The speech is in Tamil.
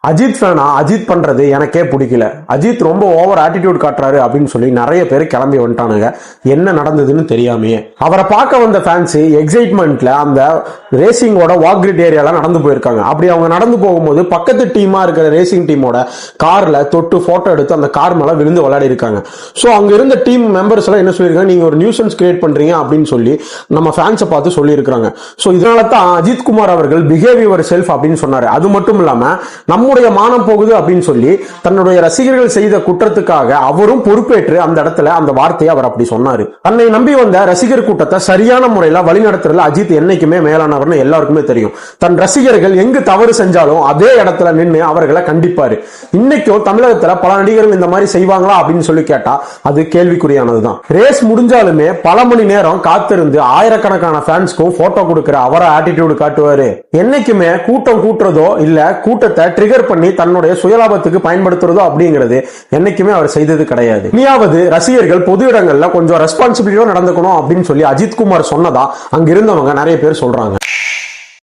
அஜித் ஃபேனா அஜித் பண்றது எனக்கே பிடிக்கல, அஜித் ரொம்ப ஓவர் ஆட்டிடியூட் காட்டுறாரு அப்படின்னு சொல்லி நிறைய பேர் கிளம்பி வந்துட்டானுங்க. என்ன நடந்ததுன்னு தெரியாமையே அவரை பார்க்க வந்த ஃபேன்ஸ் எக்ஸைட்மெண்ட்ல அந்த ரேசிங்கோட வாக் கிரிட் ஏரியால நடந்து போயிருக்காங்க. அப்படி அவங்க நடந்து போகும்போது பக்கத்து டீமா இருக்கிற ரேசிங் டீமோட கார்ல தொட்டு போட்டோ எடுத்து அந்த கார் மேல விழுந்து விளையாடி இருக்காங்க. சோ அங்க இருந்த டீம் மெம்பர்ஸ் எல்லாம் என்ன சொல்லியிருக்காங்க, நீங்க ஒரு நியூசன்ஸ் கிரியேட் பண்றீங்க அப்படின்னு சொல்லி நம்ம ஃபேன்ஸை பார்த்து சொல்லி இருக்காங்க. சோ இதனால தான் அஜித் குமார் அவர்கள் பிஹேவ் யுவர் செல்ஃப் அப்படின்னு சொன்னாரு. அது மட்டும் இல்லாம நம்முடைய மானம் போகுது அப்படின்னு சொல்லி தன்னுடைய ரசிகர்கள் செய்த குற்றத்துக்காக அவரும் பொறுப்பேற்று அந்த இடத்துல அந்த வார்த்தையை அவர் அப்படி சொன்னாரு. தன்னை நம்பி வந்த ரசிகர் கூட்டத்தை சரியான முறையில வழிநடத்துறதுல அஜித் என்னைக்குமே மேலானவர்னு எல்லாருக்குமே தெரியும். தன் ரசிகர்கள் எங்கு தவறு செஞ்சாலும் அதே இடத்துல நின்று அவர்களை கண்டிப்பாரு. இன்னைக்கும் தமிழகத்துல பல நடிகர்கள் இந்த மாதிரி செய்வாங்களா அப்படின்னு சொல்லி கேட்டா அது கேள்விக்குறியானதுதான். ரேஸ் முடிஞ்சாலுமே பல மணி நேரம் காத்திருந்து ஆயிரக்கணக்கான ஃபேன்ஸ்க்கும் போட்டோ கொடுக்கிற அவர ஆட்டிடியூட் காட்டுவாரு. என்னைக்குமே கூட்டம் கூட்டுறதோ இல்ல கூட்டத்தை ட்ரிகர் பண்ணி தன்னுடைய சுயலாபத்துக்கு பயன்படுத்துறதோ அப்படிங்கிறது என்னைக்குமே அவர் செய்தது கிடையாது. இனியாவது ரசிகர்கள் பொது இடங்கள்ல கொஞ்சம் ரெஸ்பான்சிபிலிட்டியோட நடந்துக்கணும் அப்படின்னு சொல்லி அஜித் குமார் சொன்னதா அங்க இருந்தவங்க நிறைய பேர் சொல்றாங்க.